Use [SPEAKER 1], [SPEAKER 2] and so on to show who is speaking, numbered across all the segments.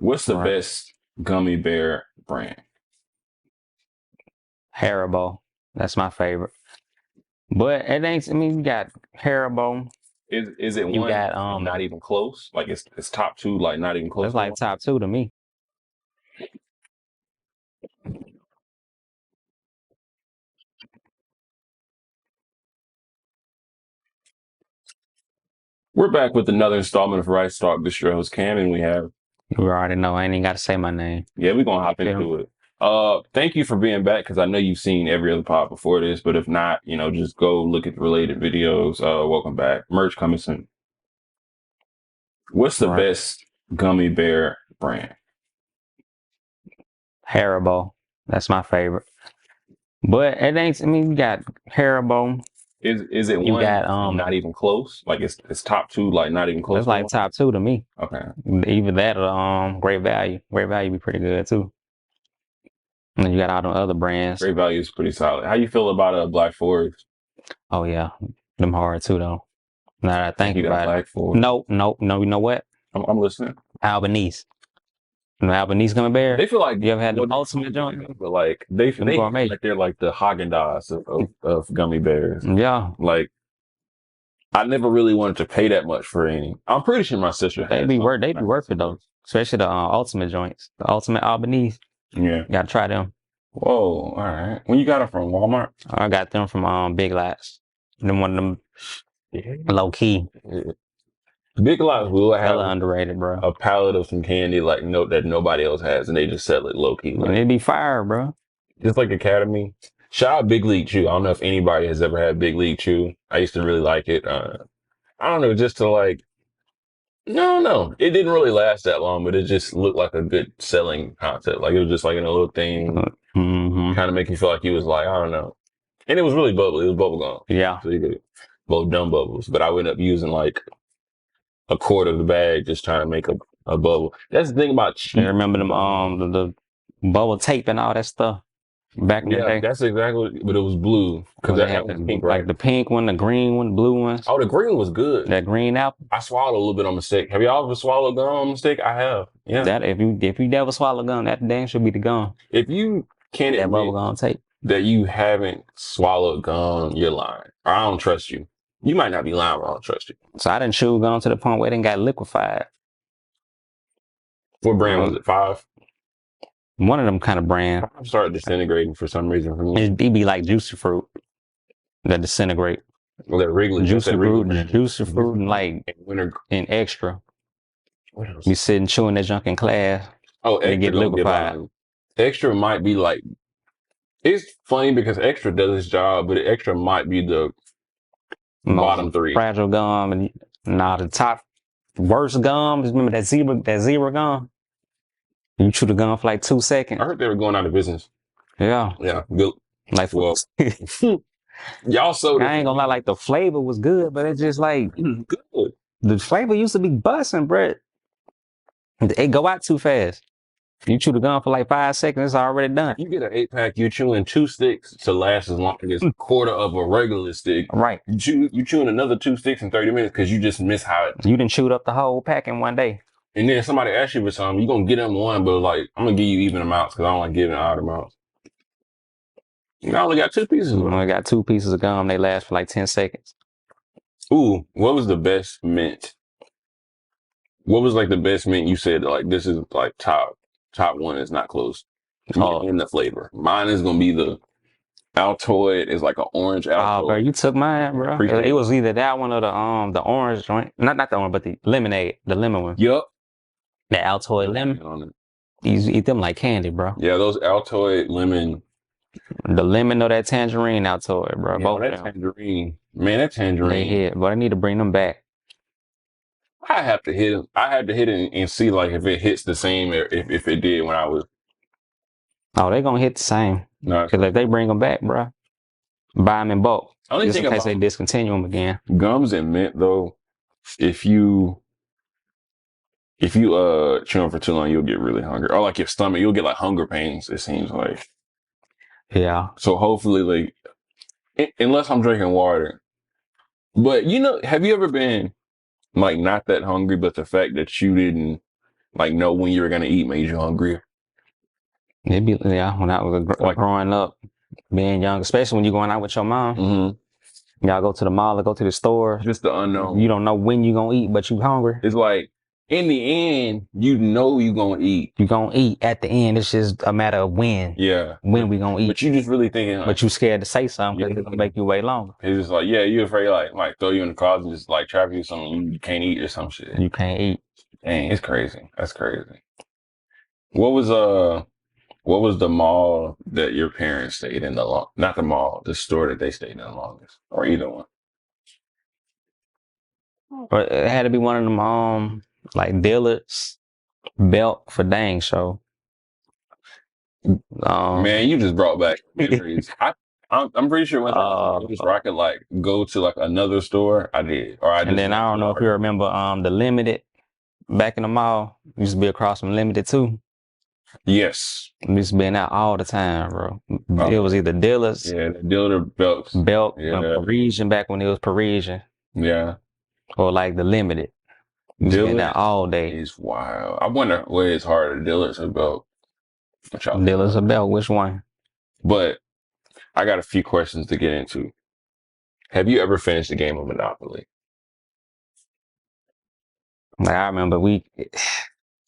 [SPEAKER 1] What's the
[SPEAKER 2] Right.
[SPEAKER 1] best gummy bear brand?
[SPEAKER 2] Haribo. That's my favorite. But it ain't. I mean, you got Haribo.
[SPEAKER 1] Is it
[SPEAKER 2] You
[SPEAKER 1] one
[SPEAKER 2] got
[SPEAKER 1] not even close? Like it's top two, like not even close
[SPEAKER 2] That's
[SPEAKER 1] to
[SPEAKER 2] like
[SPEAKER 1] one?
[SPEAKER 2] top 2 to me.
[SPEAKER 1] We're back with another installment of Rice Talk. This is your host Cam, and we have
[SPEAKER 2] You already know. I ain't even got to say my name.
[SPEAKER 1] yeah, we're gonna hop
[SPEAKER 2] Yeah.
[SPEAKER 1] into it. Thank you for being back because I know you've seen every other pod before this, but if not, just go look at the related videos. Welcome back. Merch coming soon. What's the
[SPEAKER 2] Right.
[SPEAKER 1] best gummy bear brand?
[SPEAKER 2] Haribo. That's my favorite. But it ain't. I mean, you got Haribo.
[SPEAKER 1] Is it
[SPEAKER 2] You
[SPEAKER 1] one
[SPEAKER 2] got
[SPEAKER 1] not even close? Like it's top two, like not even close
[SPEAKER 2] That's
[SPEAKER 1] to
[SPEAKER 2] like
[SPEAKER 1] one?
[SPEAKER 2] top 2 to me.
[SPEAKER 1] Okay.
[SPEAKER 2] Either that or Great Value. Great Value be pretty good too. And then you got all them other brands.
[SPEAKER 1] Great Value is pretty solid. How you feel about Black Forest?
[SPEAKER 2] Oh yeah, them hard too though. Now that I think
[SPEAKER 1] You got
[SPEAKER 2] about it.
[SPEAKER 1] Black Forest.
[SPEAKER 2] No. You know what?
[SPEAKER 1] I'm listening.
[SPEAKER 2] Albanese. The Albanese gummy bear.
[SPEAKER 1] They feel like
[SPEAKER 2] You ever had the ultimate joint?
[SPEAKER 1] but like they feel
[SPEAKER 2] gourmet.
[SPEAKER 1] like they're like the Haagen-Dazs of gummy bears.
[SPEAKER 2] Yeah.
[SPEAKER 1] Like I never really wanted to pay that much for any. I'm pretty sure my sister
[SPEAKER 2] They
[SPEAKER 1] had
[SPEAKER 2] be
[SPEAKER 1] some.
[SPEAKER 2] worth it though. Especially the ultimate joints. The ultimate Albanese.
[SPEAKER 1] Yeah.
[SPEAKER 2] You gotta try them.
[SPEAKER 1] Whoa, all right. When you got it from Walmart?
[SPEAKER 2] I got them from Big Lots. Them one of them low key.
[SPEAKER 1] Big Lots will have
[SPEAKER 2] Hella underrated, bro.
[SPEAKER 1] a pallet of some candy like that nobody else has, and they just sell it low key.
[SPEAKER 2] And it'd be fire, bro.
[SPEAKER 1] Just like Academy. Shout out Big League Chew. I don't know if anybody has ever had Big League Chew. I used to really like it. I don't know, just to like, no. It didn't really last that long, but it just looked like a good selling concept. Like it was just like in a little thing, kind of make you feel like you was like, I don't know. And it was really bubbly. It was bubble gum.
[SPEAKER 2] Yeah.
[SPEAKER 1] So you could blow dumb bubbles. But I would end up using like a quart of the bag just trying to make a bubble. That's the thing about cheap.
[SPEAKER 2] You remember them the bubble tape and all that stuff back in the day?
[SPEAKER 1] That's exactly, but it was blue because
[SPEAKER 2] They had
[SPEAKER 1] pink, right?
[SPEAKER 2] like the pink one, the green one, the blue ones.
[SPEAKER 1] Oh, the green was good.
[SPEAKER 2] That green apple.
[SPEAKER 1] I swallowed a little bit on mistake. Have y'all ever swallowed gum on mistake? I have. Yeah.
[SPEAKER 2] That if you never swallow gum, that damn should be the gum.
[SPEAKER 1] If you can't
[SPEAKER 2] That
[SPEAKER 1] admit
[SPEAKER 2] bubble gum tape
[SPEAKER 1] that you haven't swallowed gum, you're lying. Or I don't trust you. You might not be lying, but I don't trust you.
[SPEAKER 2] So I didn't chew gum to the point where it didn't got liquefied.
[SPEAKER 1] What brand was it? 5?
[SPEAKER 2] One of them kind of brand.
[SPEAKER 1] I started disintegrating for some reason for me.
[SPEAKER 2] It'd be like juicy fruit that disintegrate.
[SPEAKER 1] Well, that Wrigley
[SPEAKER 2] Juicy fruit,
[SPEAKER 1] brand.
[SPEAKER 2] juicy fruit, and like
[SPEAKER 1] Winter
[SPEAKER 2] and extra.
[SPEAKER 1] What else?
[SPEAKER 2] You sitting chewing that junk in class.
[SPEAKER 1] Oh,
[SPEAKER 2] They
[SPEAKER 1] extra
[SPEAKER 2] get liquefied.
[SPEAKER 1] Extra might be like. It's funny because extra does its job, but extra might be the bottom 3.
[SPEAKER 2] Fragile gum and the top worst gum. Remember that zebra gum? You chew the gum for like 2 seconds.
[SPEAKER 1] I heard they were going out of business.
[SPEAKER 2] Yeah.
[SPEAKER 1] Yeah. Good.
[SPEAKER 2] Like
[SPEAKER 1] Well, y'all sold it.
[SPEAKER 2] I ain't gonna lie, like the flavor was good, but it's just like
[SPEAKER 1] good.
[SPEAKER 2] The flavor used to be busting, bro. It go out too fast. You chew the gum for like 5 seconds, it's already done.
[SPEAKER 1] You get an 8-pack, you're chewing 2 sticks to last as long as a quarter of a regular stick.
[SPEAKER 2] Right.
[SPEAKER 1] You chewing another 2 sticks in 30 minutes because you just miss how it.
[SPEAKER 2] You done chewed up the whole pack in one day.
[SPEAKER 1] And then somebody asks you for something, you're gonna get them one, but like I'm gonna give you even amounts because I don't like giving odd amounts. You only got 2 pieces.
[SPEAKER 2] I only got 2 pieces of gum. They last for like 10 seconds.
[SPEAKER 1] Ooh, what was the best mint? What was like the best mint you said like this is like top one is not close in the flavor? Mine is gonna be the Altoid. Is like an orange Altoid.
[SPEAKER 2] Oh, bro, you took mine, bro. It was either that one or the orange joint. Not the orange, but the lemonade, the lemon one.
[SPEAKER 1] Yup.
[SPEAKER 2] The Altoid lemon. You eat them like candy, bro.
[SPEAKER 1] Yeah, those Altoid lemon.
[SPEAKER 2] The lemon or that tangerine Altoid, bro.
[SPEAKER 1] Yeah,
[SPEAKER 2] both
[SPEAKER 1] that tangerine. Man, that tangerine.
[SPEAKER 2] They hit, but I need to bring them back.
[SPEAKER 1] I have to hit it. I had to hit it and see like if it hits the same or if it did when I was.
[SPEAKER 2] Oh, they gonna hit the same.
[SPEAKER 1] No,
[SPEAKER 2] because if they bring them back, bro, buy them in bulk.
[SPEAKER 1] Only
[SPEAKER 2] just
[SPEAKER 1] thing
[SPEAKER 2] in case
[SPEAKER 1] about
[SPEAKER 2] they discontinue them again.
[SPEAKER 1] Gums and mint though, if you chew them for too long, you'll get really hungry. Or like your stomach, you'll get like hunger pains. It seems like.
[SPEAKER 2] Yeah.
[SPEAKER 1] So hopefully, like, unless I'm drinking water. But have you ever been like not that hungry, but the fact that you didn't Like know when you were gonna eat made you hungry?
[SPEAKER 2] It'd be, yeah, when I was
[SPEAKER 1] Like,
[SPEAKER 2] growing up, being young, especially when you're going out with your mom, y'all go to the mall or go to the store.
[SPEAKER 1] just the unknown.
[SPEAKER 2] You don't know when you're going to eat, but you hungry.
[SPEAKER 1] It's like, in the end, you know you gonna eat.
[SPEAKER 2] You're going to eat. At the end, it's just a matter of when.
[SPEAKER 1] Yeah.
[SPEAKER 2] When we going to eat.
[SPEAKER 1] But you just really thinking, like,
[SPEAKER 2] but you scared to say something because it's going to make you wait longer.
[SPEAKER 1] It's just like, yeah, you afraid like throw you in the closet and just like trap you something you can't eat or some shit.
[SPEAKER 2] You can't eat.
[SPEAKER 1] Dang, it's crazy. That's crazy. What was the mall that your parents stayed in not the mall, the store that they stayed in the longest, or either one?
[SPEAKER 2] But it had to be one of them, like Dillard's, Belt for dang show.
[SPEAKER 1] Man, you just brought back memories. I'm pretty sure when I was rocking like go to like another store, I did, or I just.
[SPEAKER 2] And then I don't know if you remember the Limited back in the mall. Used to be across from Limited too.
[SPEAKER 1] Yes.
[SPEAKER 2] We used to be in that all the time, bro. It was either Dillard's,
[SPEAKER 1] yeah, the Dillard Belt,
[SPEAKER 2] Parisian back when it was Parisian,
[SPEAKER 1] yeah,
[SPEAKER 2] or like the Limited. We used to be in that all day.
[SPEAKER 1] Is wild. I wonder what is harder, Dillard's or Belt.
[SPEAKER 2] Dillard's or Belt, which one?
[SPEAKER 1] But I got a few questions to get into. Have you ever finished a game of Monopoly?
[SPEAKER 2] Like I remember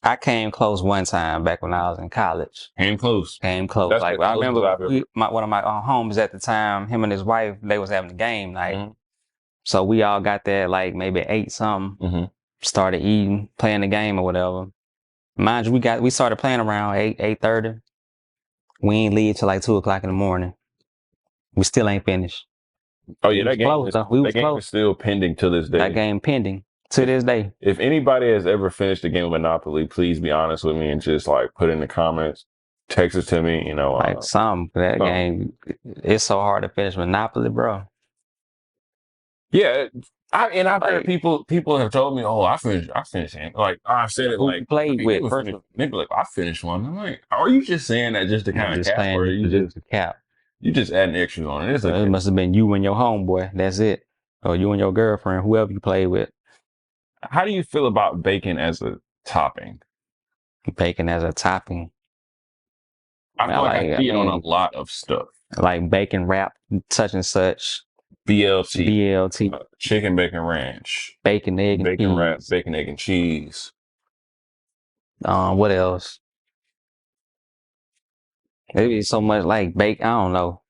[SPEAKER 2] I came close one time back when I was in college.
[SPEAKER 1] Came close.
[SPEAKER 2] That's like I remember one of my homies at the time, him and his wife, they was having a game night. Mm-hmm. So we all got there like maybe 8 something. Mm-hmm. Started eating, playing the game or whatever. Mind you, we started playing around 8:30. We ain't leave till like 2 o'clock in the morning. We still ain't finished.
[SPEAKER 1] Oh yeah, that game is still pending to this day.
[SPEAKER 2] That game pending to this day.
[SPEAKER 1] If anybody has ever finished a game of Monopoly, please be honest with me and just like put in the comments, text it to me.
[SPEAKER 2] Like game, it's so hard to finish Monopoly, bro.
[SPEAKER 1] Yeah, I've heard people have told me, "Oh, I finished it." Like I've said it,
[SPEAKER 2] who
[SPEAKER 1] like
[SPEAKER 2] played with.
[SPEAKER 1] Maybe like I finished one. I'm like, are you just saying that just to kind of cap, or you just
[SPEAKER 2] cap?
[SPEAKER 1] You just adding extras on it.
[SPEAKER 2] It must have been you and your homeboy. That's it, or you and your girlfriend, whoever you played with.
[SPEAKER 1] How do you feel about bacon as a topping?
[SPEAKER 2] Bacon as a topping.
[SPEAKER 1] I feel like I see it on a lot of stuff,
[SPEAKER 2] like bacon wrap, such and such.
[SPEAKER 1] BLT, chicken bacon ranch,
[SPEAKER 2] bacon egg,
[SPEAKER 1] bacon wrap, bacon egg and cheese.
[SPEAKER 2] What else? Maybe so much like bacon. I don't know.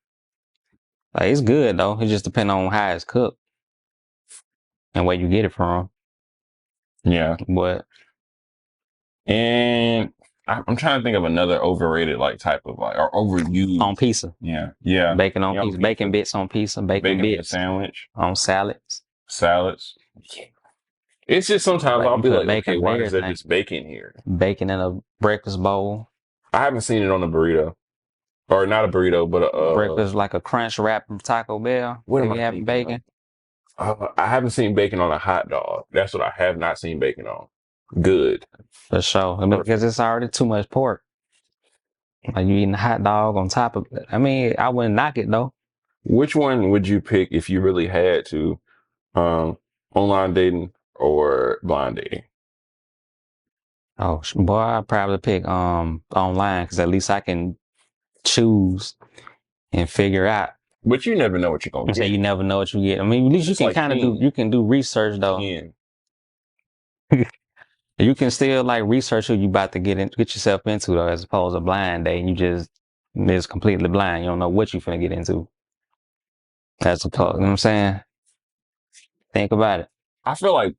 [SPEAKER 2] Like it's good though. It just depends on how it's cooked and where you get it from.
[SPEAKER 1] Yeah,
[SPEAKER 2] but
[SPEAKER 1] and I'm trying to think of another overrated like type of like or overused
[SPEAKER 2] on pizza.
[SPEAKER 1] Yeah,
[SPEAKER 2] bacon on pizza, bacon bits on pizza, bacon bits
[SPEAKER 1] sandwich
[SPEAKER 2] on salads.
[SPEAKER 1] Yeah. It's just sometimes I'll be like, okay, why is there just bacon here?
[SPEAKER 2] Bacon in a breakfast bowl.
[SPEAKER 1] I haven't seen it on a burrito. Or not a burrito, but a
[SPEAKER 2] breakfast like a crunch wrap from Taco Bell.
[SPEAKER 1] What am
[SPEAKER 2] I having bacon?
[SPEAKER 1] I haven't seen bacon on a hot dog. That's what I have not seen bacon on. Good.
[SPEAKER 2] For sure. Because it's already too much pork. Like you eating a hot dog on top of it. I mean, I wouldn't knock it though.
[SPEAKER 1] Which one would you pick if you really had to? Online dating or blind dating?
[SPEAKER 2] Oh boy, I'd probably pick online because at least I can choose and figure out.
[SPEAKER 1] But you never know what you're gonna get.
[SPEAKER 2] You never know what you get. I mean, at least you can kind of do research though. You can still like research who you about to get yourself into though, as opposed to blind dating. You just completely blind. You don't know what you finna get into. That's opposed, you know what I'm saying? Think about it.
[SPEAKER 1] I feel like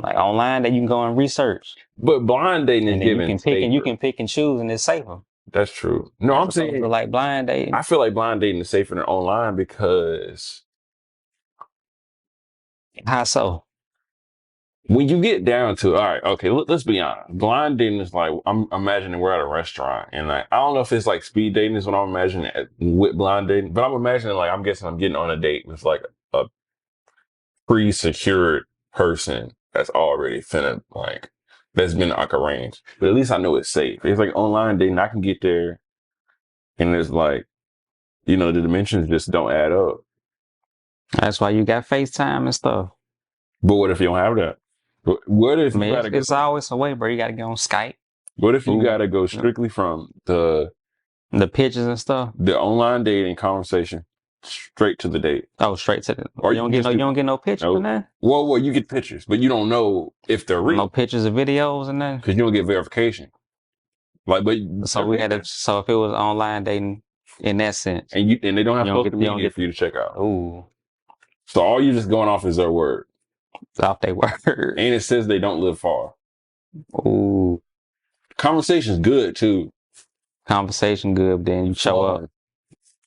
[SPEAKER 2] online that you can go and research.
[SPEAKER 1] But blind dating is giving
[SPEAKER 2] you can pick and choose and it's safer.
[SPEAKER 1] That's true. No, I'm saying
[SPEAKER 2] like blind dating.
[SPEAKER 1] I feel like blind dating is safer than online because
[SPEAKER 2] how so?
[SPEAKER 1] When you get down to all right, okay, let's be honest. Blind dating is like I'm imagining we're at a restaurant and like I don't know if it's like speed dating is what I'm imagining with blind dating, but I'm imagining like I'm guessing I'm getting on a date with like a pre-secured person that's already finna like that's been like arranged. But at least I know it's safe. It's like online dating, I can get there and it's like, the dimensions just don't add up.
[SPEAKER 2] That's why you got FaceTime and stuff.
[SPEAKER 1] But what if you don't have that? What if you gotta
[SPEAKER 2] it's always a way, bro. You gotta get on Skype.
[SPEAKER 1] What if you gotta go strictly from the
[SPEAKER 2] pictures and stuff,
[SPEAKER 1] the online dating conversation, straight to the date?
[SPEAKER 2] Oh, straight to the. Or you don't get no pictures in that.
[SPEAKER 1] Well, you get pictures, but you don't know if they're real.
[SPEAKER 2] No pictures or videos in that,
[SPEAKER 1] because you don't get verification. Like, but
[SPEAKER 2] so we had to. So if it was online dating, in that sense,
[SPEAKER 1] and they don't have social media for you to check out.
[SPEAKER 2] Ooh.
[SPEAKER 1] So all you just going off is their word.
[SPEAKER 2] Off their word.
[SPEAKER 1] And it says they don't live far.
[SPEAKER 2] Ooh.
[SPEAKER 1] Conversation's good too.
[SPEAKER 2] Conversation good, then you show up.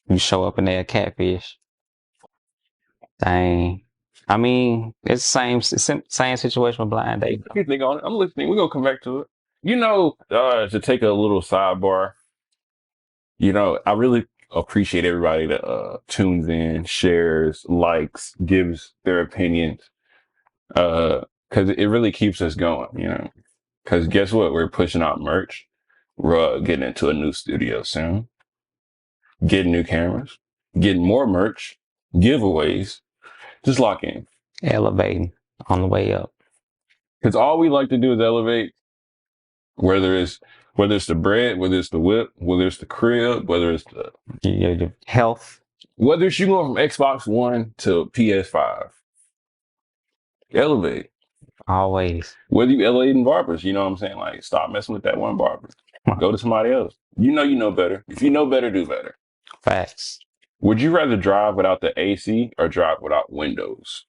[SPEAKER 2] You show up and they're a catfish. Dang. I mean, it's the same situation with blind dating.
[SPEAKER 1] You think on it. I'm listening. We're gonna come back to it. You know, to take a little sidebar, you know, I really appreciate everybody that tunes in, shares, likes, gives their opinions. Because it really keeps us going, you know. Because guess what? We're pushing out merch. We're getting into a new studio soon. Getting new cameras. Getting more merch. Giveaways. Just lock in.
[SPEAKER 2] Elevating on the way up.
[SPEAKER 1] Because all we like to do is elevate. Whether it's the bread, whether it's the whip, whether it's the crib, whether it's
[SPEAKER 2] the health.
[SPEAKER 1] Whether it's you going from Xbox One to PS5. Elevate.
[SPEAKER 2] Always.
[SPEAKER 1] Whether you elevating barbers, you know what I'm saying? Like, stop messing with that one barber. Go to somebody else. You know better. If you know better, do better.
[SPEAKER 2] Facts.
[SPEAKER 1] Would you rather drive without the AC or drive without windows?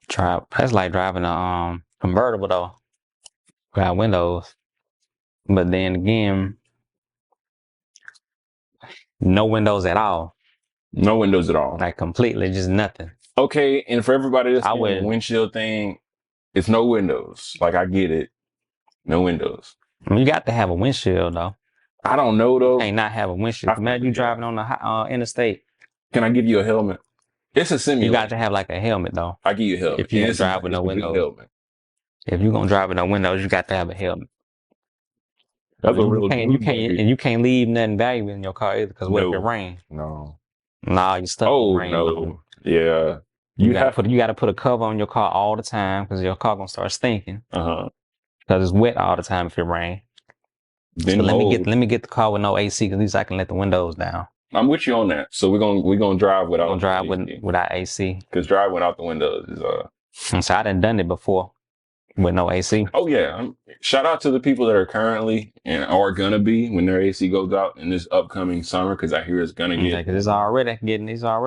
[SPEAKER 2] That's like driving a convertible though. Without windows. But then again, no windows at all.
[SPEAKER 1] No windows at all.
[SPEAKER 2] Like completely, just nothing.
[SPEAKER 1] Okay, and for everybody that's doing the windshield thing, it's no windows. Like, I get it. No windows.
[SPEAKER 2] You got to have a windshield though.
[SPEAKER 1] I don't know though.
[SPEAKER 2] You can't not have a windshield. Imagine you driving on the interstate.
[SPEAKER 1] Can I give you a helmet? It's a simulator.
[SPEAKER 2] You got to have like a helmet though.
[SPEAKER 1] I give you a helmet.
[SPEAKER 2] If you're drive with no windows. If you're gonna drive with no windows, you got to have a helmet.
[SPEAKER 1] That's a real.
[SPEAKER 2] You can't leave nothing valuable in your car either. Because what if it rains?
[SPEAKER 1] No.
[SPEAKER 2] Nah, you're stuck.
[SPEAKER 1] Oh no. Yeah.
[SPEAKER 2] You gotta put a cover on your car all the time because your car gonna start stinking. Because it's wet all the time if it rains. So let me get the car with no AC because at least I can let the windows down.
[SPEAKER 1] I'm with you on that. So we're gonna drive without.
[SPEAKER 2] We're gonna drive without AC.
[SPEAKER 1] Because driving without the windows is
[SPEAKER 2] So I done it before with no AC.
[SPEAKER 1] Oh yeah. Shout out to the people that are currently and are gonna be when their AC goes out in this upcoming summer because I hear it's gonna get.
[SPEAKER 2] Because it's already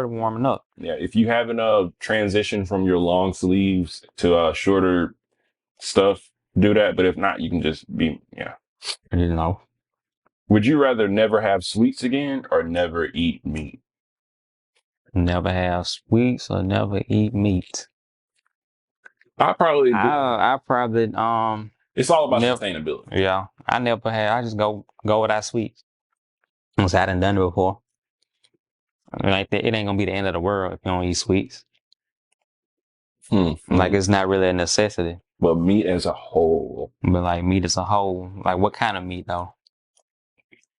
[SPEAKER 2] warming up.
[SPEAKER 1] Yeah. If you haven't transitioned from your long sleeves to shorter stuff, do that. But if not, you can just be
[SPEAKER 2] You know.
[SPEAKER 1] Would you rather never have sweets again or never eat meat?
[SPEAKER 2] Never have sweets or never eat meat.
[SPEAKER 1] I probably
[SPEAKER 2] It's
[SPEAKER 1] all about sustainability.
[SPEAKER 2] Yeah. I just go without sweets. Once I done it before. Like it ain't gonna be the end of the world if you don't eat sweets. Like it's not really a necessity.
[SPEAKER 1] But meat as a whole.
[SPEAKER 2] But like meat as a whole. Like what kind of meat though?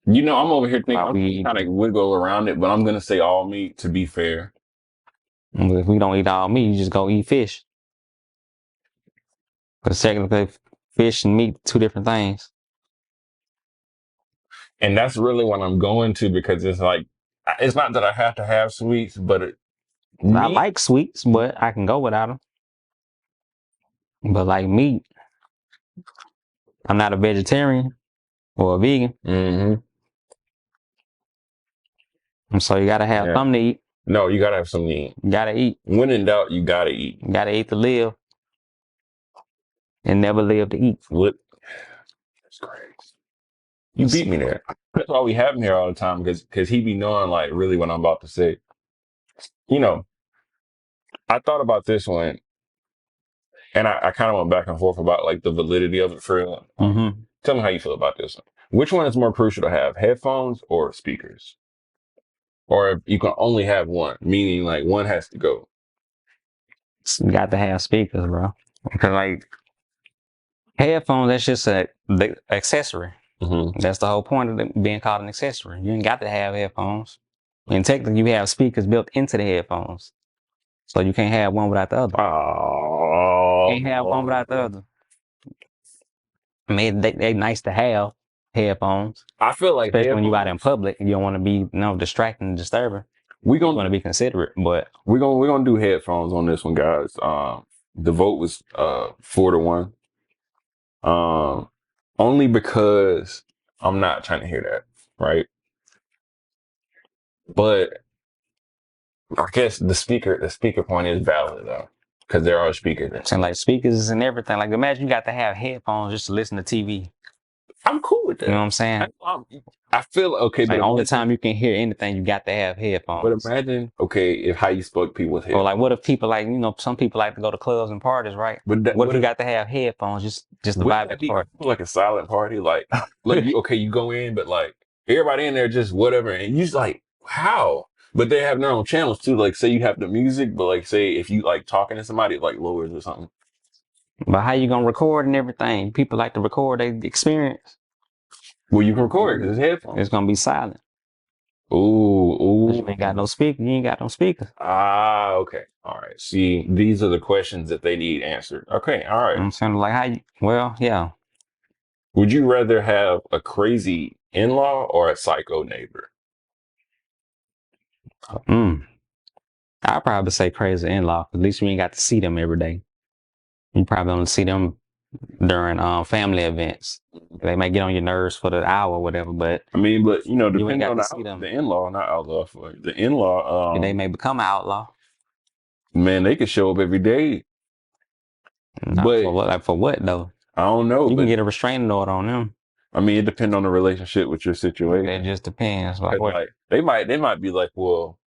[SPEAKER 1] You know, I'm over here thinking I'm kind of wiggle around it, but I'm gonna say all meat to be fair.
[SPEAKER 2] If we don't eat all meat, you just go eat fish. Because technically, fish and meat, two different things.
[SPEAKER 1] And that's really what I'm going to because it's like, it's not that I have to have sweets, but
[SPEAKER 2] I like sweets, but I can go without them. But like meat, I'm not a vegetarian or a vegan. And so you gotta have something to eat.
[SPEAKER 1] No, you gotta have something to eat.
[SPEAKER 2] You gotta eat.
[SPEAKER 1] When in doubt, you gotta eat.
[SPEAKER 2] You gotta eat to live. And never live to eat.
[SPEAKER 1] That's crazy. You beat me there. That's why we have him here all the time, because he be knowing like really what I'm about to say. You know, I thought about this one, and I kind of went back and forth about like the validity of it for real. Tell me how you feel about this one. Which one is more crucial to have, headphones or speakers? Or if you can only have one, meaning like one has to go.
[SPEAKER 2] You got to have speakers, bro. Because like headphones, that's just the accessory. That's the whole point of it being called an accessory. You ain't got to have headphones. And technically, you have speakers built into the headphones. So you can't have one without the other.
[SPEAKER 1] Oh,
[SPEAKER 2] can't have one without the other. I mean, they nice to have headphones.
[SPEAKER 1] I feel like
[SPEAKER 2] especially when you out in public, you don't want to be distracting and disturbing.
[SPEAKER 1] We
[SPEAKER 2] want to be considerate, but
[SPEAKER 1] we're gonna do headphones on this one, guys. The vote was 4-1. Only because I'm not trying to hear that, right? But I guess the speaker point is valid though, because there are speakers.
[SPEAKER 2] And like speakers and everything. Like imagine you got to have headphones just to listen to TV.
[SPEAKER 1] I'm cool with that.
[SPEAKER 2] You know what I'm saying?
[SPEAKER 1] I feel okay,
[SPEAKER 2] like
[SPEAKER 1] but
[SPEAKER 2] only time you can hear anything, you got to have headphones.
[SPEAKER 1] But imagine, okay, if how you spoke to people with headphones.
[SPEAKER 2] Or like, what if people like, some people like to go to clubs and parties, right? But what if you got to have headphones just to vibe at the party?
[SPEAKER 1] Like a silent party, like you go in, but like everybody in there just whatever, and you just like how? But they have their own channels too. Like say you have the music, but like say if you like talking to somebody, it like lowers or something.
[SPEAKER 2] But how you gonna record and everything? People like to record their experience.
[SPEAKER 1] Well, you can record because it's headphones.
[SPEAKER 2] It's gonna be silent.
[SPEAKER 1] Ooh.
[SPEAKER 2] You ain't got no speaker. You ain't got no speaker.
[SPEAKER 1] Ah, okay. All right. See, these are the questions that they need answered. Okay. All right.
[SPEAKER 2] I'm saying like how you, well, yeah.
[SPEAKER 1] Would you rather have a crazy in-law or a psycho neighbor?
[SPEAKER 2] I'd probably say crazy in-law. At least you ain't got to see them every day. You probably only see them during family events. They might get on your nerves for the hour or whatever, but
[SPEAKER 1] I mean, but depending on
[SPEAKER 2] the
[SPEAKER 1] in-law, not outlaw, for the in-law,
[SPEAKER 2] they may become an outlaw.
[SPEAKER 1] Man, they could show up every day.
[SPEAKER 2] But for what though?
[SPEAKER 1] I don't know.
[SPEAKER 2] You can get a restraining order on them.
[SPEAKER 1] I mean, it depends on the relationship with your situation.
[SPEAKER 2] It just depends.
[SPEAKER 1] Like they might be like, well,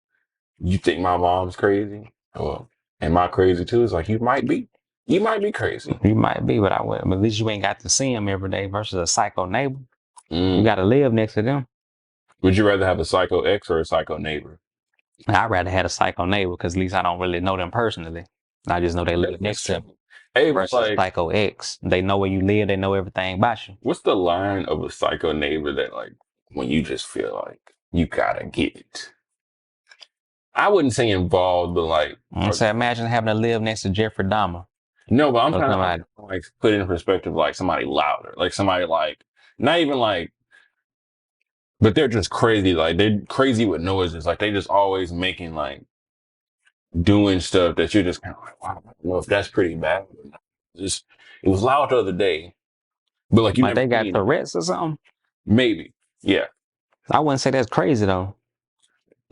[SPEAKER 1] you think my mom's crazy? Or am I crazy too? It's like you might be. You might be crazy.
[SPEAKER 2] You might be, but at least you ain't got to see them every day versus a psycho neighbor. You got to live next to them.
[SPEAKER 1] Would you rather have a psycho ex or a psycho neighbor?
[SPEAKER 2] I'd rather have a psycho neighbor because at least I don't really know them personally. I just know they live next to me.
[SPEAKER 1] Hey,
[SPEAKER 2] versus like, psycho ex. They know where you live. They know everything about you.
[SPEAKER 1] What's the line of a psycho neighbor that like when you just feel like you gotta get it? I wouldn't say involved, but like
[SPEAKER 2] I'm saying imagine having to live next to Jeffrey Dahmer.
[SPEAKER 1] No, but I'm trying to like put it in perspective, like somebody louder, like somebody like not even like, but they're just crazy. Like they're crazy with noises. Like they just always making like doing stuff that you're just kind of like, wow, I don't know if that's pretty bad. Just it was loud the other day, but like
[SPEAKER 2] they got Tourette's or something.
[SPEAKER 1] Maybe, yeah.
[SPEAKER 2] I wouldn't say that's crazy though.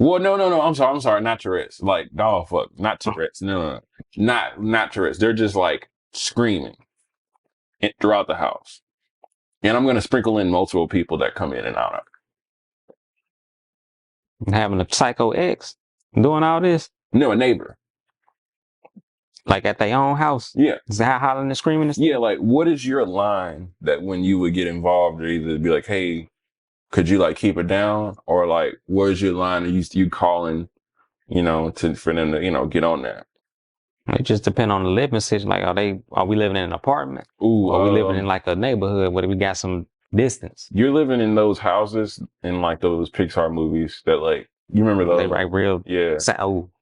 [SPEAKER 1] Well, no. I'm sorry, not Tourette's. Like, oh fuck, not Tourette's. No, not Tourette's. They're just like screaming throughout the house, and I'm gonna sprinkle in multiple people that come in and out of
[SPEAKER 2] it. Having a psycho ex doing all this.
[SPEAKER 1] No, a neighbor.
[SPEAKER 2] Like at their own house?
[SPEAKER 1] Yeah.
[SPEAKER 2] Is that hollering and screaming?
[SPEAKER 1] Yeah, like what is your line that when you would get involved or either be like, hey, could you like keep it down? Or like, where's your line? Are you calling, for them to, get on that?
[SPEAKER 2] It just depends on the living situation. Like, are we living in an apartment? Ooh, or are we living in like a neighborhood where we got some distance?
[SPEAKER 1] You're living in those houses in like those Pixar movies that like, you remember those?
[SPEAKER 2] They like real.
[SPEAKER 1] Yeah.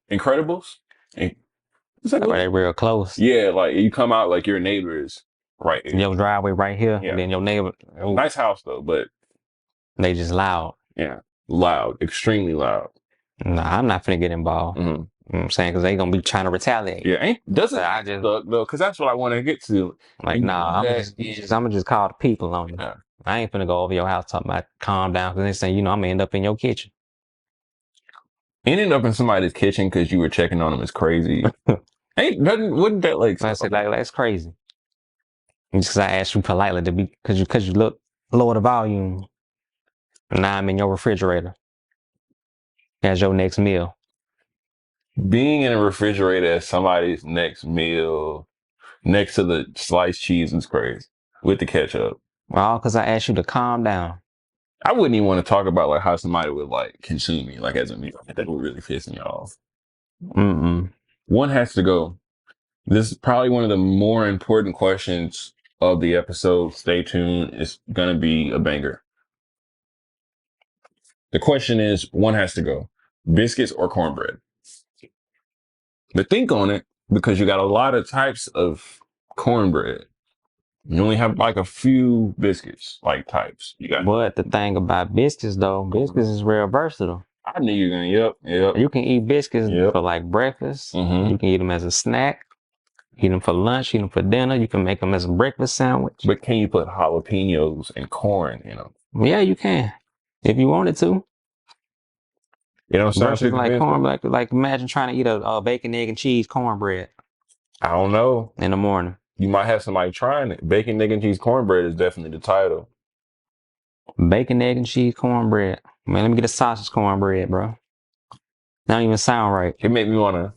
[SPEAKER 1] Incredibles?
[SPEAKER 2] They real close.
[SPEAKER 1] Yeah, like you come out like your neighbors right here.
[SPEAKER 2] Your driveway right here. Yeah. And then your neighbor.
[SPEAKER 1] Ooh. Nice house though, but
[SPEAKER 2] they just loud.
[SPEAKER 1] Yeah. Loud. Extremely loud.
[SPEAKER 2] Nah, I'm not finna get involved. Mm-hmm. You know what I'm saying? Because they gonna be trying to retaliate.
[SPEAKER 1] Yeah, doesn't I just though, because that's what I want to get to.
[SPEAKER 2] Like, nah, I'm gonna just call the people on you. Yeah. I ain't finna go over your house talking about calm down because they say, I'm gonna end up in your kitchen.
[SPEAKER 1] Ending up in somebody's kitchen because you were checking on them is crazy. Wouldn't that like?
[SPEAKER 2] I said like that's crazy. Just because I asked you politely to be because you look lower the volume. And now I'm in your refrigerator as your next meal.
[SPEAKER 1] Being in a refrigerator as somebody's next meal, next to the sliced cheese is crazy with the ketchup.
[SPEAKER 2] Well, because I asked you to calm down.
[SPEAKER 1] I wouldn't even want to talk about like how somebody would like consume me like as a meal. That would really piss me off. One has to go. This is probably one of the more important questions of the episode. Stay tuned. It's going to be a banger. The question is, one has to go. Biscuits or cornbread? But think on it because you got a lot of types of cornbread. You only have like a few biscuits, like types. You got.
[SPEAKER 2] But the thing about biscuits, though, biscuits is real versatile.
[SPEAKER 1] I knew you were gonna. Yep.
[SPEAKER 2] You can eat biscuits for like breakfast. You can eat them as a snack. Eat them for lunch. Eat them for dinner. You can make them as a breakfast sandwich.
[SPEAKER 1] But can you put jalapenos and corn in them?
[SPEAKER 2] Yeah, you can, if you wanted to.
[SPEAKER 1] You know,
[SPEAKER 2] versus like corn, like imagine trying to eat a bacon, egg, and cheese cornbread.
[SPEAKER 1] I don't know.
[SPEAKER 2] In the morning.
[SPEAKER 1] You might have somebody trying it. Bacon, egg, and cheese cornbread is definitely the title.
[SPEAKER 2] Bacon, egg, and cheese cornbread. Man, let me get a sausage cornbread, bro. That don't even sound right.
[SPEAKER 1] It make me wanna.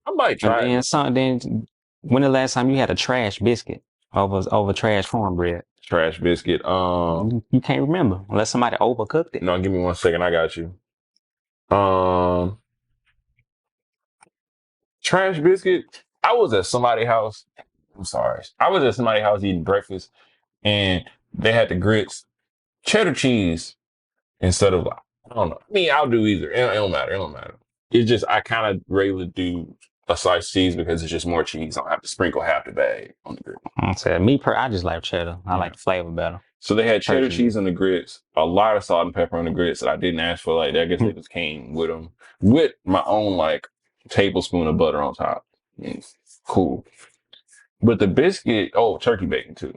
[SPEAKER 1] I might try
[SPEAKER 2] it. Then when the last time you had a trash biscuit over trash cornbread?
[SPEAKER 1] Trash biscuit.
[SPEAKER 2] You can't remember unless somebody overcooked it.
[SPEAKER 1] No, give me 1 second. I got you. Trash biscuit. I was at somebody's house. I'm sorry. I was at somebody's house eating breakfast, and they had the grits, cheddar cheese instead of. I don't know. I mean, I'll do either. It don't matter. It don't matter. It's just I kind of regularly do a sliced cheese because it's just more cheese. I don't have to sprinkle half the bag on the grits.
[SPEAKER 2] I just like cheddar. I like the flavor better.
[SPEAKER 1] So they had cheddar cheese on the grits, a lot of salt and pepper on the grits that I didn't ask for. Like, I guess they just came with them, with my own like tablespoon of butter on top. Cool. But the biscuit, turkey bacon too.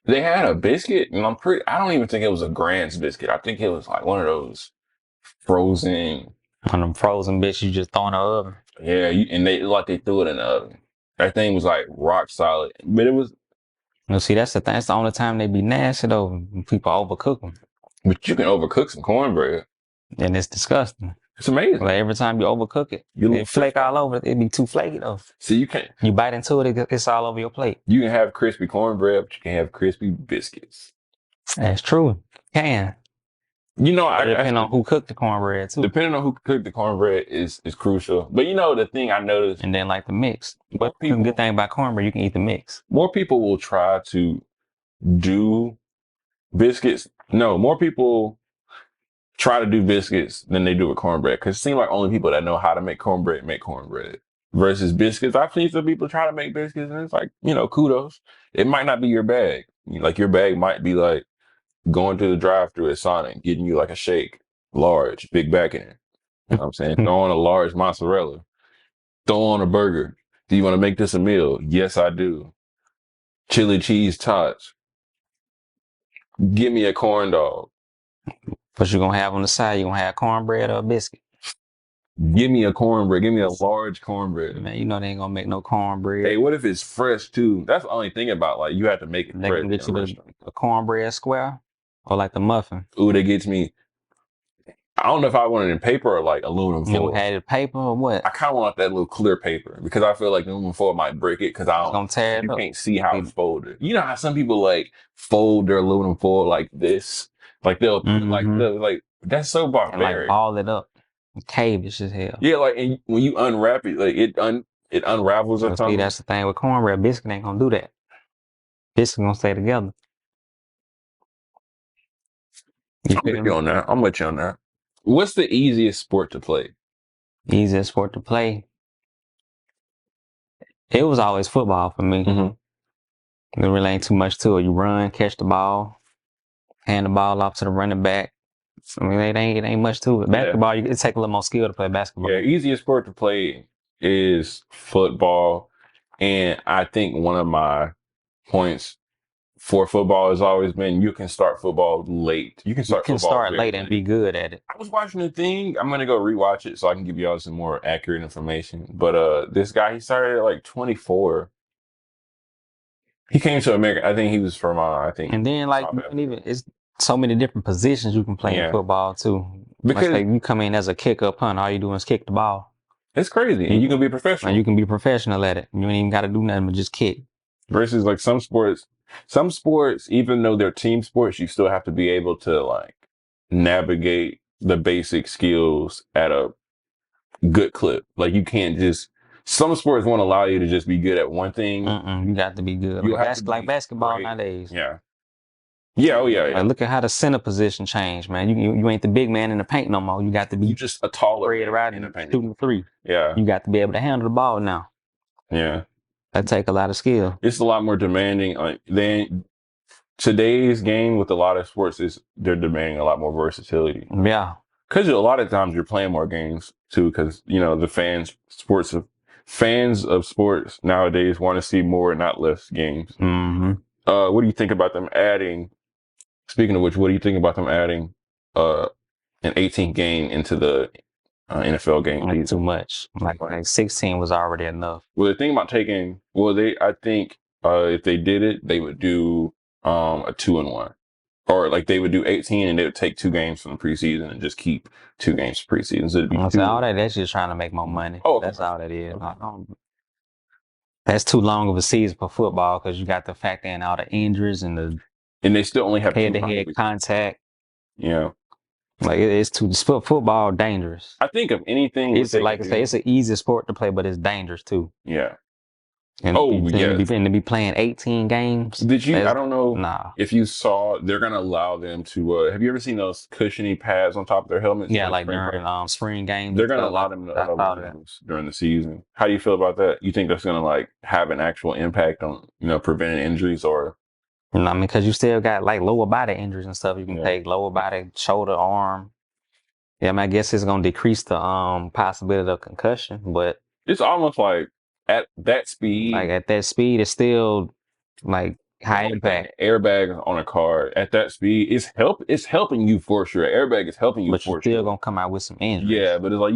[SPEAKER 1] They had a biscuit, and I don't even think it was a Grand's biscuit. I think it was like one of those frozen.
[SPEAKER 2] One of them frozen bits you just throw in the oven.
[SPEAKER 1] Yeah, and they threw it in the oven. That thing was like rock solid, but it was.
[SPEAKER 2] No, see, that's the thing. That's the only time they be nasty though. When people overcook them.
[SPEAKER 1] But you can overcook some cornbread.
[SPEAKER 2] And it's disgusting.
[SPEAKER 1] It's amazing.
[SPEAKER 2] Like every time you overcook it, it flake all over. It be too flaky though.
[SPEAKER 1] See, you can't.
[SPEAKER 2] You bite into it, it's all over your plate.
[SPEAKER 1] You can have crispy cornbread, but you can have crispy biscuits.
[SPEAKER 2] That's true. You can.
[SPEAKER 1] You know,
[SPEAKER 2] depending on who cooked the cornbread too.
[SPEAKER 1] Depending on who cooked the cornbread is crucial. But you know, the thing I noticed.
[SPEAKER 2] And then like the mix. But the good thing about cornbread, you can eat the mix.
[SPEAKER 1] More people will try to do biscuits. No, more people try to do biscuits than they do with cornbread. Because it seems like only people that know how to make cornbread make cornbread. Versus biscuits. I've seen some people try to make biscuits and it's like, kudos. It might not be your bag. Like your bag might be like going to the drive-thru at Sonic, getting you like a shake, large, big back in it. You know what I'm saying? Throw on a large mozzarella. Throw on a burger. Do you want to make this a meal? Yes, I do. Chili cheese tots. Give me a corn dog.
[SPEAKER 2] What you gonna have on the side? You gonna have cornbread or a biscuit?
[SPEAKER 1] Give me a cornbread. Give me a large cornbread.
[SPEAKER 2] Man, you know they ain't gonna make no cornbread.
[SPEAKER 1] Hey, what if it's fresh too? That's the only thing about like you have to make it
[SPEAKER 2] they
[SPEAKER 1] fresh.
[SPEAKER 2] They can get you a cornbread square or like the muffin.
[SPEAKER 1] Ooh, that gets me. I don't know if I want it in paper or like aluminum foil.
[SPEAKER 2] You had it paper or what?
[SPEAKER 1] I kind of want that little clear paper because I feel like aluminum foil might break it because you can't see how it's folded. You know how some people like fold their aluminum foil like this, like they'll put like that's so barbaric.
[SPEAKER 2] And like ball it up, cavish as hell.
[SPEAKER 1] Yeah, like and when you unwrap it, like it unravels or something.
[SPEAKER 2] See, that's the thing with cornbread. Biscuit ain't gonna do that. Biscuit gonna stay together.
[SPEAKER 1] I'm with you on that. I'm with you on that. What's the easiest sport to play?
[SPEAKER 2] Easiest sport to play? It was always football for me. There really ain't too much to it. You run, catch the ball, hand the ball off to the running back. I mean, it ain't much to it. Basketball, it take a little more skill to play basketball.
[SPEAKER 1] Yeah, easiest sport to play is football. And I think one of my points for football has always been you can start football late. You can start
[SPEAKER 2] late and be good at it.
[SPEAKER 1] I was watching the thing. I'm gonna go rewatch it so I can give y'all some more accurate information. But this guy, he started at like 24. He came to America. I think he was from
[SPEAKER 2] And then like even it's so many different positions you can play in football too. Because like you come in as a kicker, punter, all you do is kick the ball.
[SPEAKER 1] It's crazy, and you can be professional.
[SPEAKER 2] And you can be professional at it. You ain't even got to do nothing but just kick.
[SPEAKER 1] Versus like some sports, even though they're team sports, you still have to be able to like navigate the basic skills at a good clip. Like you can't just. Some sports won't allow you to just be good at one thing.
[SPEAKER 2] You got to be good. Like basketball nowadays.
[SPEAKER 1] Yeah. Yeah, oh yeah.
[SPEAKER 2] Like, look at how the center position changed, man. You ain't the big man in the paint no more. You got to be
[SPEAKER 1] just a taller
[SPEAKER 2] spread around in the paint. Shooting the three.
[SPEAKER 1] Yeah.
[SPEAKER 2] You got to be able to handle the ball now.
[SPEAKER 1] Yeah.
[SPEAKER 2] That take a lot of skill.
[SPEAKER 1] It's a lot more demanding. Than today's game with a lot of sports they're demanding a lot more versatility.
[SPEAKER 2] Yeah.
[SPEAKER 1] Because a lot of times you're playing more games too. Because the fans of sports nowadays want to see more, not less games.
[SPEAKER 2] Mm-hmm.
[SPEAKER 1] What do you think about them adding? Speaking of which, what do you think about them adding an 18th game into the NFL game?
[SPEAKER 2] Like too much. Like 16 was already enough.
[SPEAKER 1] Well, the thing about I think if they did it, they would do a 2-1, or like they would do 18 and they would take 2 games from the preseason and just keep 2 games preseason. So it'd be
[SPEAKER 2] all that's just trying to make more money.
[SPEAKER 1] Oh,
[SPEAKER 2] that's all that is. That's too long of a season for football because you got to factor in all the injuries and
[SPEAKER 1] they still only have
[SPEAKER 2] head-to-head contact.
[SPEAKER 1] Yeah.
[SPEAKER 2] Like it's too football dangerous.
[SPEAKER 1] I think of anything.
[SPEAKER 2] It's like I say, it's an easy sport to play, but it's dangerous too.
[SPEAKER 1] Yeah.
[SPEAKER 2] And to be playing 18 games.
[SPEAKER 1] Did you? I don't know.
[SPEAKER 2] Nah.
[SPEAKER 1] If you saw, they're gonna allow them to. Have you ever seen those cushiony pads on top of their helmets?
[SPEAKER 2] Yeah, like during spring games.
[SPEAKER 1] They're gonna allow them to during the season. How do you feel about that? You think that's gonna like have an actual impact on preventing injuries or?
[SPEAKER 2] I mean, because you still got like lower body injuries and stuff. You can take lower body, shoulder, arm. Yeah, I mean, I guess it's gonna decrease the possibility of concussion, but
[SPEAKER 1] it's almost like at that speed.
[SPEAKER 2] Like at that speed, it's still like high impact.
[SPEAKER 1] Airbag on a car at that speed, it's helping you for sure. Airbag is helping you
[SPEAKER 2] but you're still gonna come out with some injuries.
[SPEAKER 1] Yeah, but it's like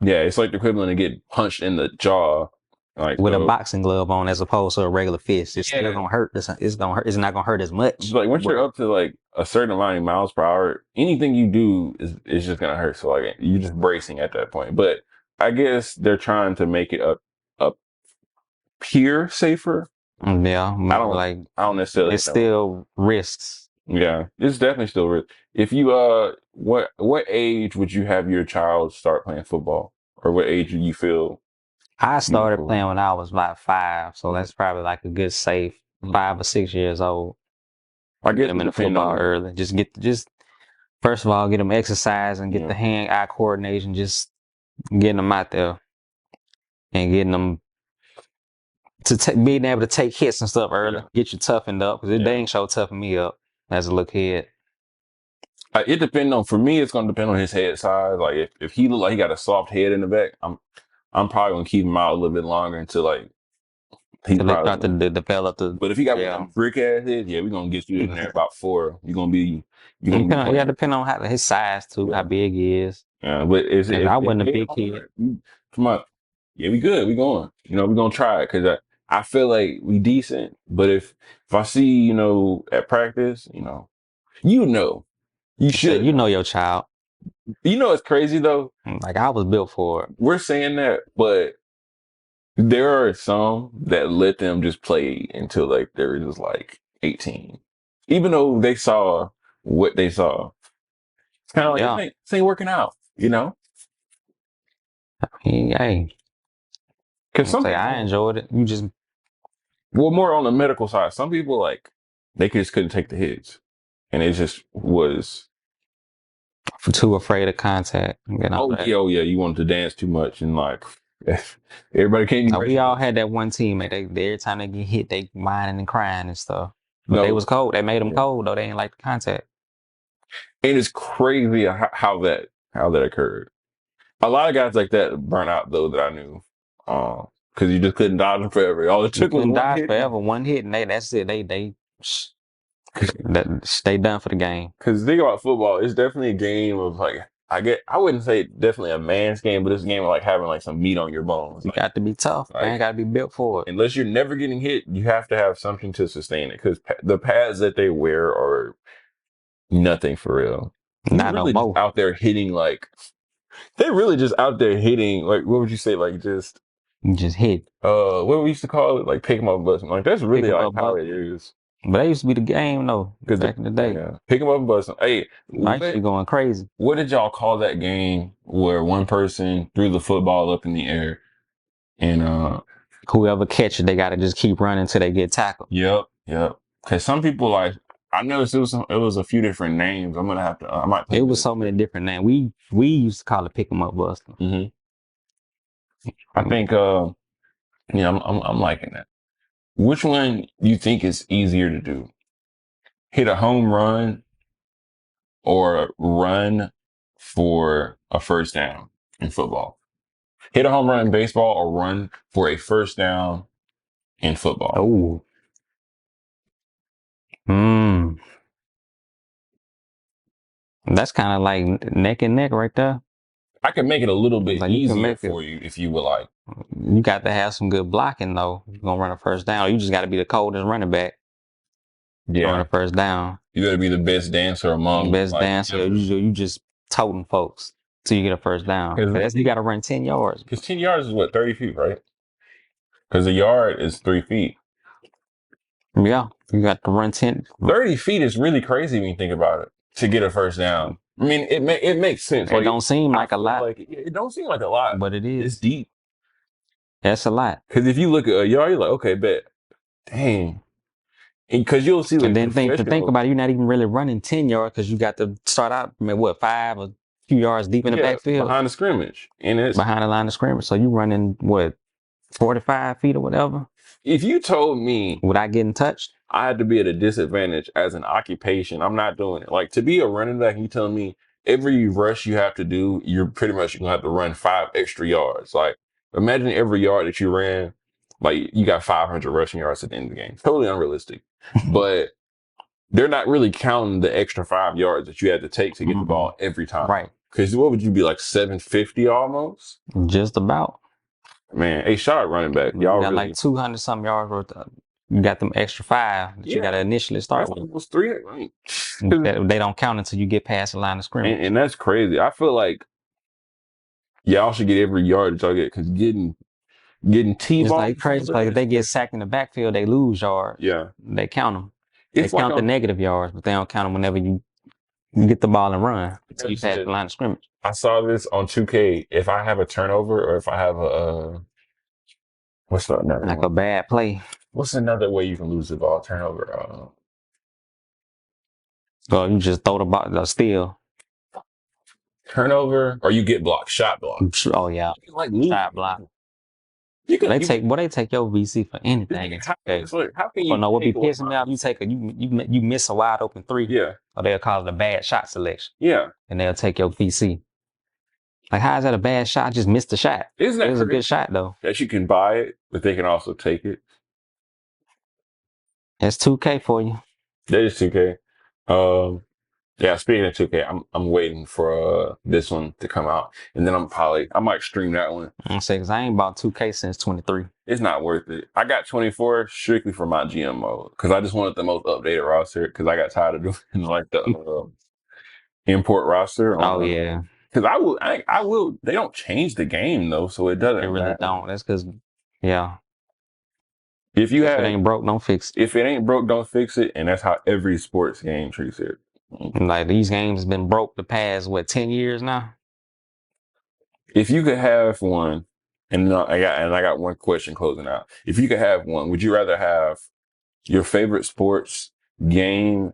[SPEAKER 1] it's like the equivalent of getting punched in the jaw. Like
[SPEAKER 2] with a boxing glove on as opposed to a regular fist. It's still gonna hurt. It's gonna hurt. It's not gonna hurt as much.
[SPEAKER 1] Like once you're up to like a certain amount of miles per hour, anything you do is just gonna hurt. So like you're just bracing at that point. But I guess they're trying to make it a peer safer.
[SPEAKER 2] Yeah, I don't
[SPEAKER 1] necessarily.
[SPEAKER 2] It's still risks.
[SPEAKER 1] Yeah, it's definitely still risk. If you what age would you have your child start playing football, or what age do you feel?
[SPEAKER 2] I started playing when I was like 5, so that's probably like a good safe 5 or 6 years old.
[SPEAKER 1] I get
[SPEAKER 2] them in the football early. Just first of all, get them exercise and get the hand-eye coordination. Just getting them out there and getting them to being able to take hits and stuff early. Get you toughened up because they ain't so toughen me up as a little kid.
[SPEAKER 1] It depends on. For me, it's gonna depend on his head size. Like if he look like he got a soft head in the back, I'm probably gonna keep him out a little bit longer until like
[SPEAKER 2] he's start to develop the.
[SPEAKER 1] But if he got a brick ass head, we're gonna get you in there about 4. You're gonna be.
[SPEAKER 2] Depend on his size too, how big he is.
[SPEAKER 1] Yeah, but
[SPEAKER 2] I wasn't a big kid.
[SPEAKER 1] Come on, we good. We going. We're gonna try it because I feel like we decent. But if I see at practice, you should.
[SPEAKER 2] You know your child.
[SPEAKER 1] It's crazy though.
[SPEAKER 2] Like I was built for it.
[SPEAKER 1] We're saying that, but there are some that let them just play until like they're just like 18, even though they saw what they saw. It's kind of like this ain't working out,
[SPEAKER 2] Hey,
[SPEAKER 1] because
[SPEAKER 2] I enjoyed it. You just
[SPEAKER 1] more on the medical side. Some people like they just couldn't take the hits, and it just was
[SPEAKER 2] too afraid of contact.
[SPEAKER 1] Oh yeah, you wanted to dance too much and like. Everybody can't.
[SPEAKER 2] We all had that one teammate. Every time they get hit, they whining and crying and stuff. But they was cold. They made them cold though. They didn't like the contact.
[SPEAKER 1] And it's crazy how that occurred. A lot of guys like that burn out though that I knew, because you just couldn't dodge them forever. All it took was one hit.
[SPEAKER 2] Forever, one hit, and that's it. They done for the game.
[SPEAKER 1] Because think about football, it's definitely a game of like. I wouldn't say definitely a man's game, but it's a game of like having like some meat on your bones.
[SPEAKER 2] You got to be tough. Man, got to be built for it.
[SPEAKER 1] Unless you're never getting hit, you have to have something to sustain it. Because the pads that they wear are nothing for real.
[SPEAKER 2] Not
[SPEAKER 1] really
[SPEAKER 2] no more.
[SPEAKER 1] Out there hitting like they're really just out there hitting like what would you say like just
[SPEAKER 2] hit.
[SPEAKER 1] What we used to call it like pick 'em up and bust 'em. Like that's really like how it is.
[SPEAKER 2] But that used to be the game, though, back in the day.
[SPEAKER 1] Yeah. Pick 'em up and bust 'em. Hey,
[SPEAKER 2] I used to be going crazy.
[SPEAKER 1] What did y'all call that game where one person threw the football up in the air and
[SPEAKER 2] whoever catch it, they got to just keep running until they get tackled.
[SPEAKER 1] Yep. Because some people like I noticed it was a few different names. I'm gonna have to. I might.
[SPEAKER 2] It was so many different names. We used to call it pick 'em up, bust 'em.
[SPEAKER 1] Mm-hmm. I think Yeah, I'm liking that. Which one you think is easier to do? Hit a home run or run for a first down in football? Hit a home run in baseball or run for a first down in football?
[SPEAKER 2] Oh. Hmm. That's kind of like neck and neck right there.
[SPEAKER 1] I can make it a little bit
[SPEAKER 2] Like you can
[SPEAKER 1] easier
[SPEAKER 2] make it.
[SPEAKER 1] for you if you would like.
[SPEAKER 2] You got to have some good blocking though. You're gonna run a first down. You just got to be the coldest running back.
[SPEAKER 1] Yeah.
[SPEAKER 2] Run a first down.
[SPEAKER 1] You gotta be the best dancer among
[SPEAKER 2] Best dancer. You just toting folks till you get a first down. You got to run 10 yards.
[SPEAKER 1] Because 10 yards is what, 30 feet, right? Because a yard is 3 feet.
[SPEAKER 2] Yeah, you got to run 10.
[SPEAKER 1] 30 feet is really crazy when you think about it to get a first down. I mean, it makes sense.
[SPEAKER 2] It don't seem like a lot.
[SPEAKER 1] Like, it don't seem like a lot.
[SPEAKER 2] But it is.
[SPEAKER 1] It's deep.
[SPEAKER 2] That's a lot.
[SPEAKER 1] Because if you look at a yard, you're like, okay, bet. Dang. Because you'll see like,
[SPEAKER 2] and then think about it, you're not even really running 10 yards because you got to start out, 5 or a few yards deep in the backfield.
[SPEAKER 1] Behind the scrimmage. And it's
[SPEAKER 2] behind the line of scrimmage. So you running, 45 feet or whatever?
[SPEAKER 1] If you told me
[SPEAKER 2] without getting touched,
[SPEAKER 1] I had to be at a disadvantage as an occupation, I'm not doing it. Like to be a running back, you telling me every rush you have to do, you're pretty much gonna have to run 5 extra yards. Like imagine every yard that you ran, like you got 500 rushing yards at the end of the game. Totally unrealistic. But they're not really counting the extra 5 yards that you had to take to get the ball every time.
[SPEAKER 2] Right.
[SPEAKER 1] Because what would you be like 750 almost?
[SPEAKER 2] Just about.
[SPEAKER 1] Man, hey, shout out running back.
[SPEAKER 2] Y'all got like 200 some yards worth of, you got them extra 5 that you got to initially start with.
[SPEAKER 1] Almost 300. Right?
[SPEAKER 2] They don't count until you get past the line of scrimmage.
[SPEAKER 1] And that's crazy. I feel like y'all should get every yard that y'all get because getting T-ball.
[SPEAKER 2] It's like crazy. Like if they get sacked in the backfield, they lose yards.
[SPEAKER 1] Yeah.
[SPEAKER 2] They count them. They count the negative yards, but they don't count them whenever you get the ball and run until you pass the line of scrimmage.
[SPEAKER 1] I saw this on 2K. If I have a turnover or if I have a what's that?
[SPEAKER 2] Like a bad play.
[SPEAKER 1] What's another way you can lose the ball? Turnover.
[SPEAKER 2] Well, you just throw the ball, the steal.
[SPEAKER 1] Turnover, or you get blocked, shot block.
[SPEAKER 2] Oh yeah,
[SPEAKER 1] like
[SPEAKER 2] shot block. They take your VC for anything.
[SPEAKER 1] How can you?
[SPEAKER 2] Oh no, what be pissing me off? You miss a wide open 3.
[SPEAKER 1] Yeah.
[SPEAKER 2] Or they'll call it a bad shot selection.
[SPEAKER 1] Yeah.
[SPEAKER 2] And they'll take your VC. Like, how is that a bad shot? I just missed the shot.
[SPEAKER 1] Isn't that?
[SPEAKER 2] It was a good shot though.
[SPEAKER 1] That you can buy it, but they can also take it.
[SPEAKER 2] That's 2K for you.
[SPEAKER 1] That is 2K. Yeah, speaking of 2K, I'm waiting for this one to come out, and then I might stream that one.
[SPEAKER 2] I'm saying because I ain't bought 2K since 23.
[SPEAKER 1] It's not worth it. I got 24 strictly for my GM mode because I just wanted the most updated roster because I got tired of doing like the import roster.
[SPEAKER 2] Oh yeah.
[SPEAKER 1] Because I will. They don't change the game though, so it doesn't.
[SPEAKER 2] They really don't. That's because, yeah.
[SPEAKER 1] If it
[SPEAKER 2] ain't broke, don't fix it.
[SPEAKER 1] If it ain't broke, don't fix it, and that's how every sports game treats it.
[SPEAKER 2] Like these games have been broke the past 10 years now.
[SPEAKER 1] If you could have one, and I got one question closing out. If you could have one, would you rather have your favorite sports game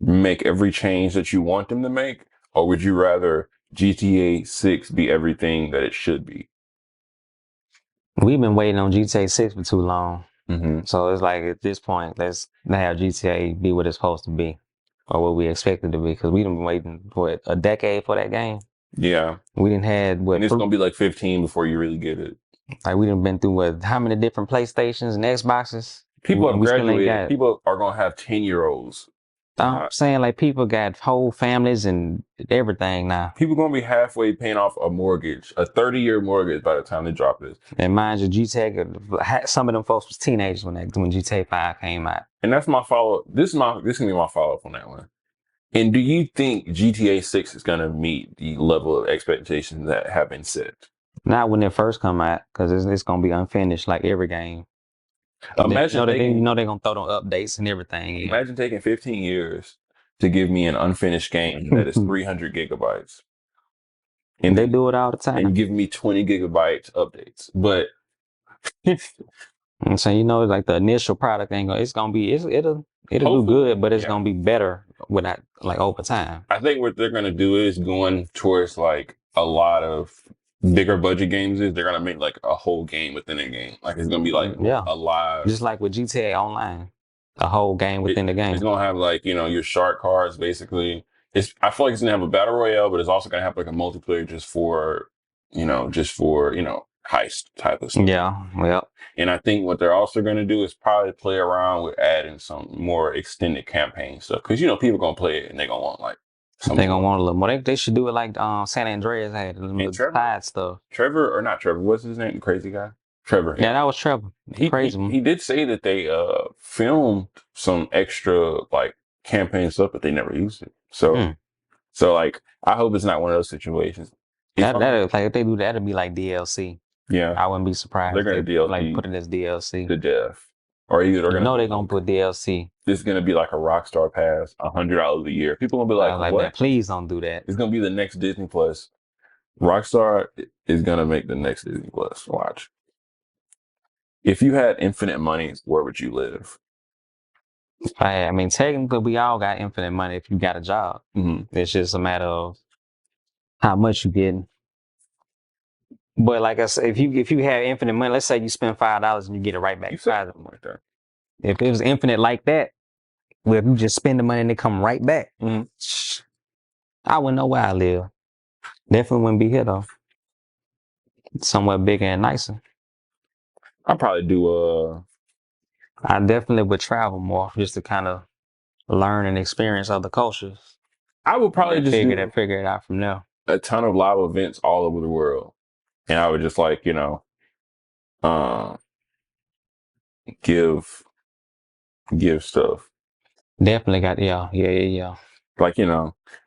[SPEAKER 1] make every change that you want them to make, or would you rather GTA 6 be everything that it should be?
[SPEAKER 2] We've been waiting on GTA 6 for too long.
[SPEAKER 1] Mm-hmm.
[SPEAKER 2] So it's like at this point, let's have GTA be what it's supposed to be, or what we expect it to be, because we've been waiting for a decade for that game.
[SPEAKER 1] Yeah.
[SPEAKER 2] We didn't have
[SPEAKER 1] and it's gonna be like 15 before you really get it.
[SPEAKER 2] Like we done been through how many different PlayStations and Xboxes?
[SPEAKER 1] People have graduated. People are gonna have 10-year-olds.
[SPEAKER 2] I'm saying like people got whole families and everything now.
[SPEAKER 1] People gonna be halfway paying off a mortgage, a 30-year mortgage by the time they drop this.
[SPEAKER 2] And mind you, GTA, some of them folks was teenagers when GTA 5 came out.
[SPEAKER 1] And that's my follow-up. This gonna be my follow-up on that one. And do you think GTA 6 is gonna meet the level of expectations that have been set?
[SPEAKER 2] Not when it first come out, because it's gonna be unfinished like every game.
[SPEAKER 1] Imagine
[SPEAKER 2] they're gonna throw on updates and everything.
[SPEAKER 1] Imagine taking 15 years to give me an unfinished game that is 300 gigabytes.
[SPEAKER 2] And they do it all the time.
[SPEAKER 1] And give me 20 gigabytes updates. But
[SPEAKER 2] I'm saying, like the initial product ain't gonna, it'll do good, but it's gonna be better without like over time.
[SPEAKER 1] I think what they're gonna do is going towards like a lot of bigger budget games is, they're gonna make like a whole game within a game. Like it's gonna be like a live,
[SPEAKER 2] just like with GTA Online, a whole game within the game.
[SPEAKER 1] It's gonna have like your shark cards basically. I feel like it's gonna have a battle royale, but it's also gonna have like a multiplayer just for heist type of stuff.
[SPEAKER 2] Yeah, well.
[SPEAKER 1] And I think what they're also gonna do is probably play around with adding some more extended campaign stuff because people gonna play it and they're gonna want like.
[SPEAKER 2] They gonna want a little more. They should do it like San Andreas had the side stuff.
[SPEAKER 1] Trevor, or not Trevor, what's his name? The crazy guy? Trevor.
[SPEAKER 2] Yeah, that was Trevor.
[SPEAKER 1] He did say that they filmed some extra like campaign stuff, but they never used it. So like I hope it's not one of those situations.
[SPEAKER 2] That like if they do that, it'd be like DLC.
[SPEAKER 1] Yeah,
[SPEAKER 2] I wouldn't be surprised.
[SPEAKER 1] They're gonna DLC
[SPEAKER 2] like put it as DLC.
[SPEAKER 1] The death, or either they're
[SPEAKER 2] gonna put DLC.
[SPEAKER 1] It's gonna be like a Rockstar Pass, $100 a year. People gonna be like, "What?
[SPEAKER 2] Man, please don't do that."
[SPEAKER 1] It's gonna be the next Disney Plus. Rockstar is gonna make the next Disney Plus. Watch. If you had infinite money, where would you live?
[SPEAKER 2] I mean, technically, we all got infinite money if you got a job. It's just a matter of how much you getting. But like I said, if you have infinite money, let's say you spend $5 and you get it right back.
[SPEAKER 1] You said something like that.
[SPEAKER 2] If it was infinite like that, well, if you just spend the money and it come right back, I wouldn't know where I live. Definitely wouldn't be here though. Somewhere bigger and nicer.
[SPEAKER 1] I'd probably do
[SPEAKER 2] I definitely would travel more just to kind of learn and experience other cultures.
[SPEAKER 1] I would probably just
[SPEAKER 2] figure it out from there.
[SPEAKER 1] A ton of live events all over the world, and I would just like give stuff.
[SPEAKER 2] Definitely got yeah.
[SPEAKER 1] Like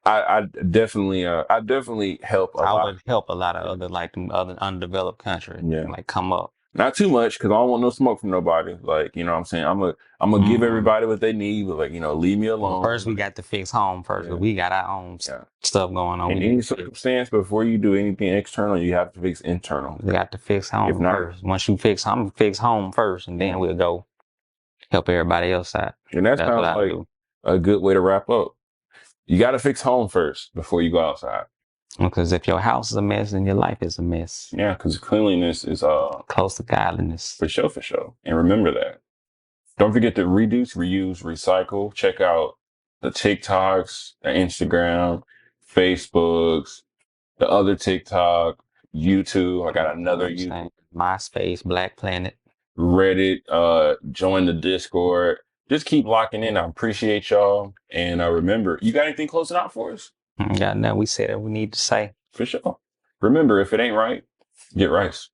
[SPEAKER 1] I definitely help.
[SPEAKER 2] I would help a lot of other undeveloped countries.
[SPEAKER 1] Yeah,
[SPEAKER 2] like come up.
[SPEAKER 1] Not too much because I don't want no smoke from nobody. Like what I'm saying, I'm gonna give everybody what they need, but like leave me alone.
[SPEAKER 2] Well, first we got to fix home first. Yeah. We got our own stuff going on.
[SPEAKER 1] In any circumstance, before you do anything external, you have to fix internal.
[SPEAKER 2] We got to fix home first. Once you fix home first, and then we'll go help everybody else out.
[SPEAKER 1] And that's kind of like a good way to wrap up. You got to fix home first before you go outside.
[SPEAKER 2] Because if your house is a mess, then your life is a mess.
[SPEAKER 1] Yeah, because cleanliness is
[SPEAKER 2] close to godliness.
[SPEAKER 1] For sure. And remember that. Don't forget to reduce, reuse, recycle. Check out the TikToks, the Instagram, Facebooks, the other TikTok, YouTube. I got another YouTube.
[SPEAKER 2] MySpace, Black Planet.
[SPEAKER 1] Reddit, join the Discord. Just keep locking in. I appreciate y'all. And remember, you got anything closing out for us?
[SPEAKER 2] Got nothing we said that we need to say.
[SPEAKER 1] For sure. Remember, if it ain't right, get rice.